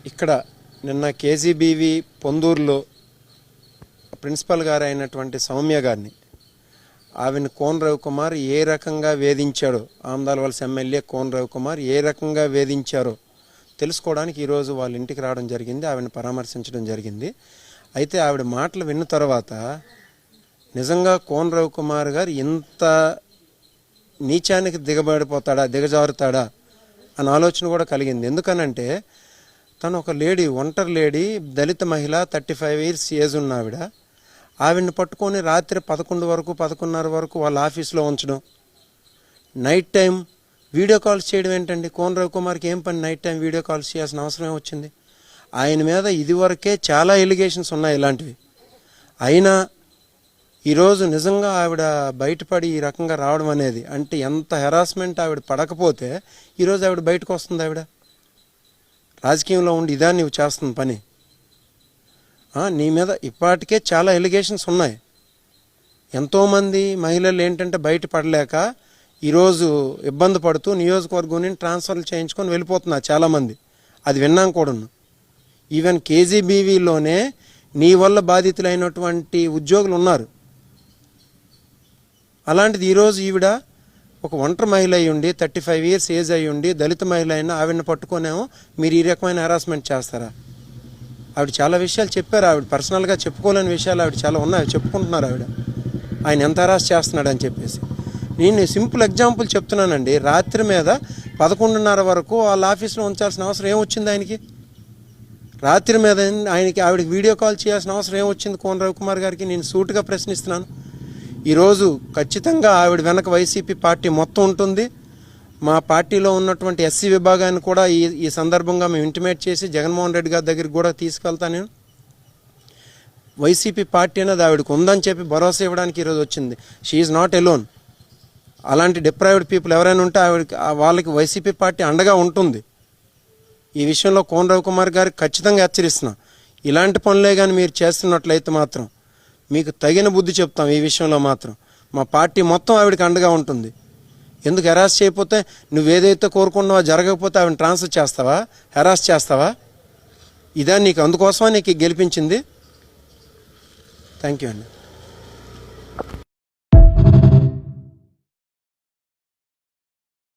ఇక్కడ నిన్న KGBV పొందూరులో principal గారు అయినటువంటి సౌమ్య గారిని ఆవిని కోన్ రవికుమార్ ఏ రకంగా వేధించాడో, ఆమదాల వలస ఎమ్మెల్యే కోన్ రవికుమార్ ఏ రకంగా వేధించారో తెలుసుకోవడానికి ఈరోజు వాళ్ళ ఇంటికి రావడం జరిగింది. ఆవిడని పరామర్శించడం జరిగింది. అయితే ఆవిడ మాటలు విన్న తర్వాత నిజంగా కోన్ రవికుమార్ గారు ఇంత నీచానికి దిగజారుతాడా అన్న ఆలోచన కూడా కలిగింది. ఎందుకనంటే తను ఒక లేడీ, ఒంటరి లేడీ, దళిత మహిళ, 35 years ఏజ్ ఉన్న ఆవిడని పట్టుకొని రాత్రి 11 వరకు 11:30 వరకు వాళ్ళ ఆఫీస్లో ఉంచడం, నైట్ టైం వీడియో కాల్స్ చేయడం ఏంటండి? కోన్ రవికుమార్కి ఏం పని నైట్ టైం వీడియో కాల్స్ చేయాల్సిన అవసరం వచ్చింది? ఆయన మీద ఇదివరకే చాలా ఎలిగేషన్స్ ఉన్నాయి ఇలాంటివి. అయినా ఈరోజు నిజంగా ఆవిడ బయటపడి ఈ రకంగా రావడం అనేది, అంటే ఎంత హెరాస్మెంట్ ఆవిడ పడకపోతే ఈరోజు ఆవిడ బయటకు వస్తుంది. ఆవిడ రాజకీయంలో ఉండి ఇదా నువ్వు చేస్తున్న పని? నీ మీద ఇప్పటికే చాలా ఎలిగేషన్స్ ఉన్నాయి. ఎంతోమంది మహిళలు ఏంటంటే బయటపడలేక ఈరోజు ఇబ్బంది పడుతూ నియోజకవర్గం నుండి ట్రాన్స్ఫర్లు చేయించుకొని వెళ్ళిపోతున్నారు చాలామంది. అది విన్నాం కూడా. ఈవెన్ కేజీబీవీలోనే నీ వల్ల బాధితులైనటువంటి ఉద్యోగులు ఉన్నారు. అలాంటిది ఈరోజు ఈవిడ ఒక ఒంటరి మహిళ అయి ఉండి, 35 years ఏజ్ అయి ఉండి, దళిత మహిళ అయినా ఆవిడని పట్టుకునేమో మీరు ఈ రకమైన హెరాస్మెంట్ చేస్తారా? ఆవిడ చాలా విషయాలు చెప్పారు. ఆవిడ పర్సనల్గా చెప్పుకోలేని విషయాలు ఆవిడ చాలా ఉన్నాయి, చెప్పుకుంటున్నారు ఆవిడ. ఆయన ఎంత హెరాస్ చేస్తున్నాడు అని చెప్పేసి. నేను సింపుల్ ఎగ్జాంపుల్ చెప్తున్నానండి. రాత్రి మీద 11:30 వరకు వాళ్ళ ఆఫీస్లో ఉంచాల్సిన అవసరం ఏమొచ్చింది ఆయనకి? రాత్రి మీద ఆవిడకి వీడియో కాల్ చేయాల్సిన అవసరం ఏమొచ్చింది కోన్ రవికుమార్ గారికి? నేను సూటిగా ప్రశ్నిస్తున్నాను. ఈరోజు ఖచ్చితంగా ఆవిడ వెనక వైసీపీ పార్టీ మొత్తం ఉంటుంది. మా పార్టీలో ఉన్నటువంటి ఎస్సీ విభాగాన్ని కూడా ఈ సందర్భంగా మేము ఇంటిమేట్ చేసి జగన్మోహన్ రెడ్డి గారి దగ్గరికి కూడా తీసుకెళ్తాను. నేను వైసీపీ పార్టీ అనేది ఆవిడకు ఉందని చెప్పి భరోసా ఇవ్వడానికి ఈరోజు వచ్చింది. She is not alone. అలాంటి డిప్రైవ్డ్ పీపుల్ ఎవరైనా ఉంటే వాళ్ళకి వైసీపీ పార్టీ అండగా ఉంటుంది. ఈ విషయంలో కోన్ రవికుమార్ గారికి ఖచ్చితంగా హెచ్చరిస్తున్నా. ఇలాంటి పనులే కానీ మీరు చేస్తున్నట్లయితే మాత్రం మీకు తగిన బుద్ధి చెప్తాం. ఈ విషయంలో మాత్రం మా పార్టీ మొత్తం ఆవిడకి అండగా ఉంటుంది. ఎందుకు హెరాస్ చేయకపోతే, నువ్వేదైతే కోరుకున్నావో జరగకపోతే ఆవిడని ట్రాన్స్ఫర్ చేస్తావా? హెరాస్ చేస్తావా? ఇదా నీకు? అందుకోసమా నీకు గెలిపించింది? థ్యాంక్ యూ అండి.